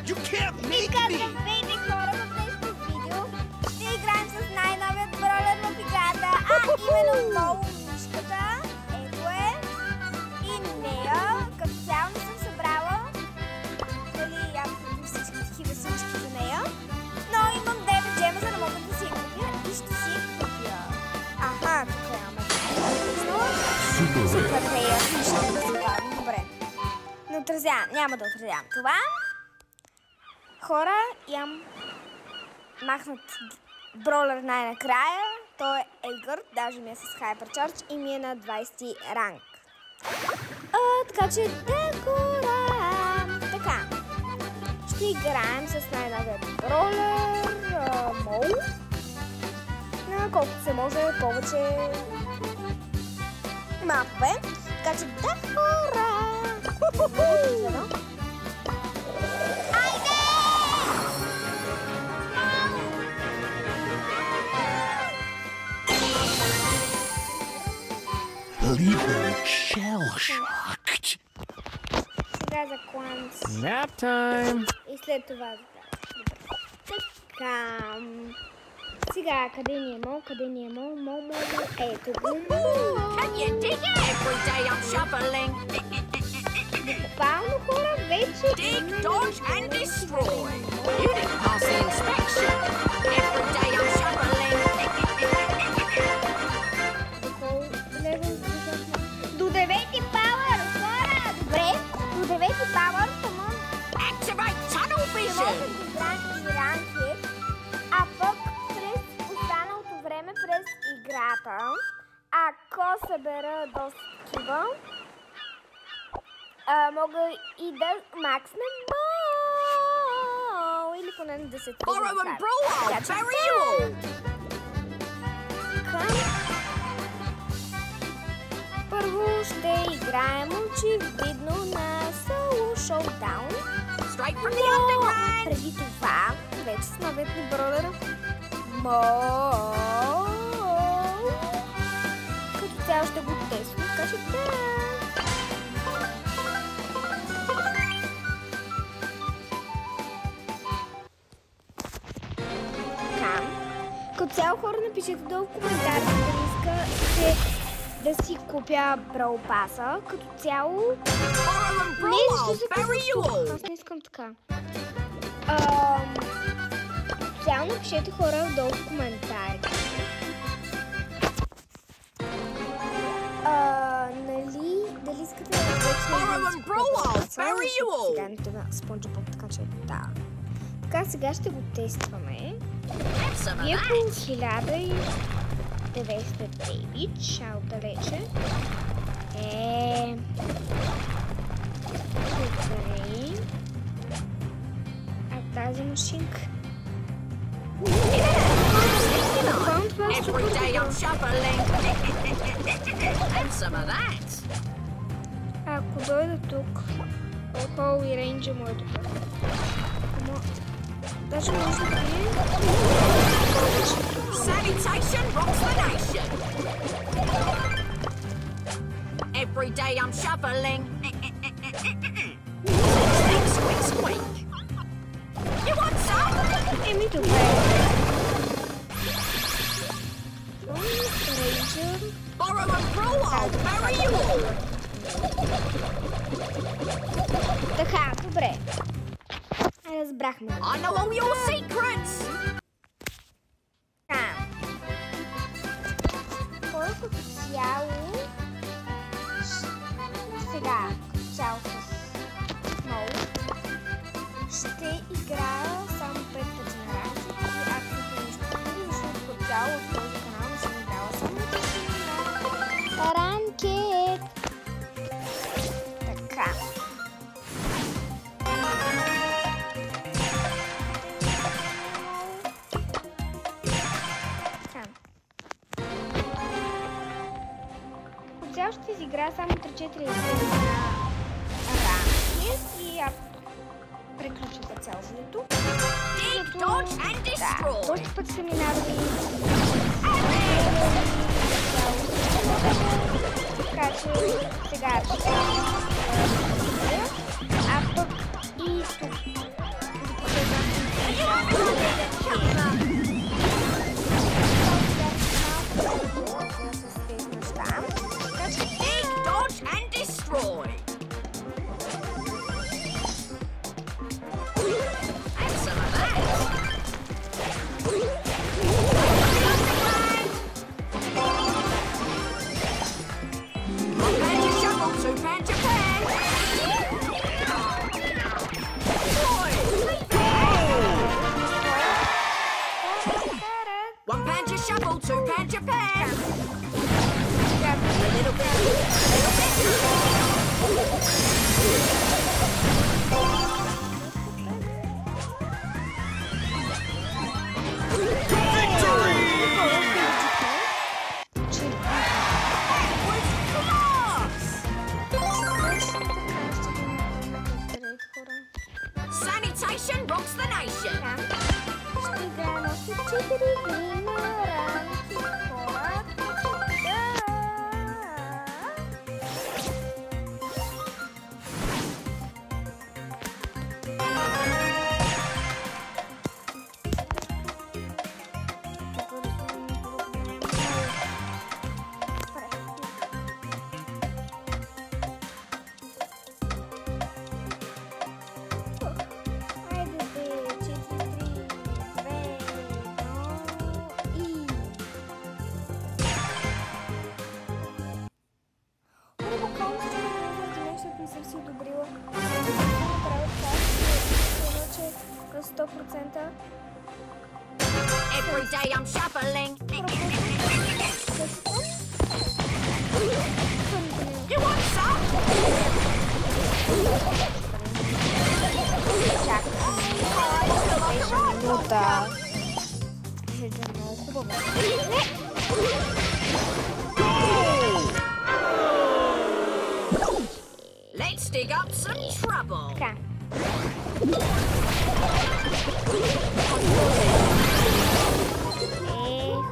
You can't make me! Здравейте хора, в днешното видео ще играем с най-новият бролер в играта, а именно Моло мишката. Ето е. И нея, като цяло не съм събрала. Дали абсолютно всички такива сумички за нея. Но имам 9 джема, за да мога да си я купя и ще си я купя. Аха, тук имаме. Супер нея, мишката да се бавим. Добре. Не отразявам, няма да отразявам това. Хора, имам махнат бролер най-накрая. Той е Едгар, даже ми е с Hypercharge и ми е на 20 ранг. Така че декорам. Така, ще играем с най-новият бролер Моло. На колкото се може повече мапове. Така че декорам. Little shell-shocked. Сега за кланц. Nap time. И след това за така. Сега, къде ни е Мол? Къде ни е Мол? Мол. Ето го. Can you dig it? Every day I'm shoveling. Буквално хора вече. Dig, dodge and destroy. You didn't pass the inspection. Every day I'm shoveling. До 9-ти пауър, хора! Добре, до 9-ти пауър, само Activate tunnel не vision. може да играем и ранкет, а пък през останалото време през играта, ако събера доста такива, мога и да макснем Мол, или поне на 10 Borrow and brawl. I'll bury you all. Първо ще играем очевидно на Solo Showdown. Straight from the underground. Преди това, вече с новият ни бролер Мол. Като цяло ще го тествам, така че да. Като цяло хора, напишете долу в коментарите дали искате да си купя Brawl Pass-а. Като цяло... Borrow and brawl. Не, I'll bury you all. аз не искам така. Цяло напишете хора долу в коментарите. Дали искате да Borrow and brawl. I'll bury you all. Сега не това SpongeBob, така че да. Така, сега ще го тестваме. Have some of Вие по that. 1900 дейвич, а отдалече. Добре. А тази машинка? Every day I'm shoveling. Have some of that. Ако дойда тук, Охо и рейнджа му е добър. Даже може да е... Sanitation rocks the nation. Every day I'm shoveling. Squeak, squeak, squeak. You want some? Еми добре. Рейнджър. Borrow and brawl. I'll bury you all. Така, добре. Разбрахме. I know all your secrets. Така. Кой като цяло... Сега, като цяло с Моло, ще играя само 5 пъти на ранкет и абсолютно нищо друго, защото като цяло от този канал не съм играла само 5 пъти на ранкет. Така. Цял ще изиграя само 3-4 игри на ранкет и приключа за цял видеото. Dig, dodge and destroy. Доста пъти са минавали. Така че сега ще а пък и тук игноранти, хора. Every day I'm shuffling. You want some? Minuta. Siedzę na kubową. Let's dig up some trouble. Така.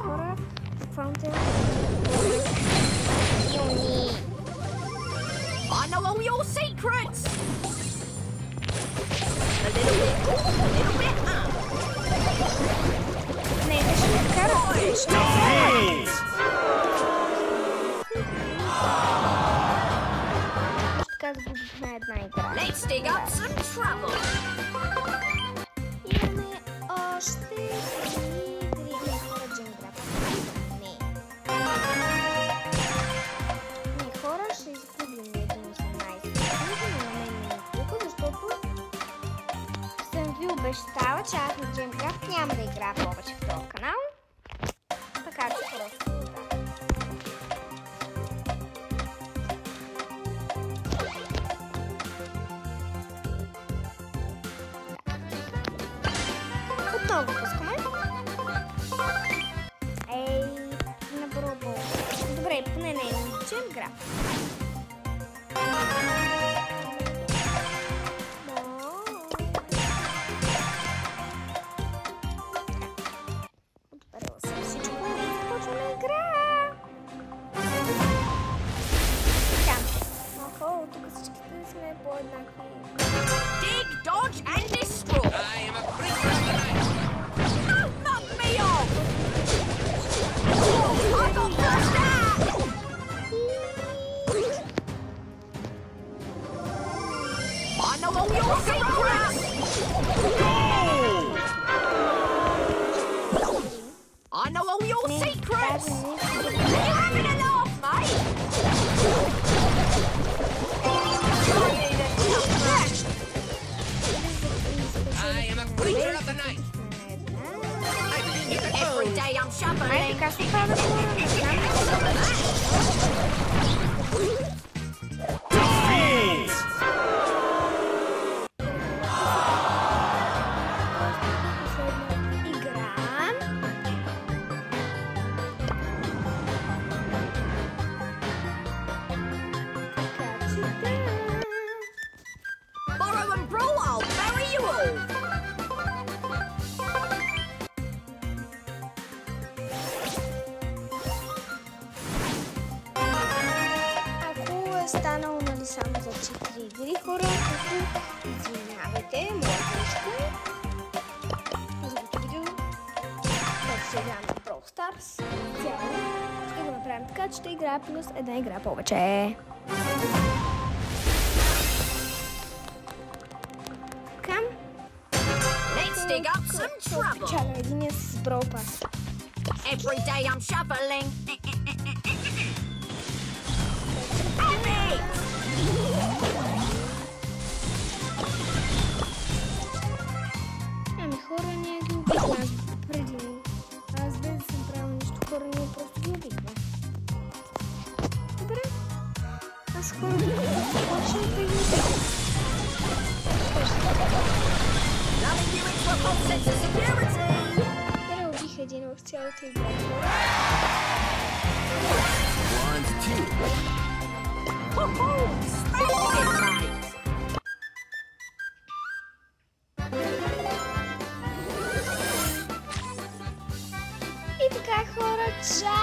Хора, какво те? Юни. I know all your secrets. A little bit up. Не, ще ме кара. Как загубихме една игра. Let's dig up some trouble. Имаме още 3 игри. Не, хора, джинграта. Не. Не, хора, ще изгубим един 18. Но на мен не е тук, защото съм ви обещала, че аз на Джимкрафт няма да играя повече в този канал. Така че просто да. Отново пускаме. Ей, на Бробо. Добре, поне не е Джимкрафт. Отбарила съм всичко и започваме игра. Така. Охо, тук всичките сме по-еднакви. Dig, dodge, and destroy. I am a creature of the night. Don't knock me off. I got first out. I know all your secrets. I know all your secrets. Are you having a laugh, mate? I am a creature of the night. Every day I'm shuffling. Така се пада хора, не знам. Последна игра. Така че да. Borrow and brawl, I'll bury you all. Ако е станало, нали, само за 4 игри, хора, като извинявайте, моя грешка. За другото видео, което се играе на Brawl Stars, цяло, ще го направим така, че ще играя плюс една игра повече. Така. Let's dig up some trouble. Чакай, единия с Brawl Pass. Every day I'm shuffling. Have it! Ами хора, ние ги убихме. Аз преди. Аз без да съм правил нищо, хора, ние просто ги убихме. Добре. Аз хора, почвам да ги убихме. Loving you into a false sense of security. Хора, убих един в цялата игра. One, two. Woohoo! Splendid, mate. Чао!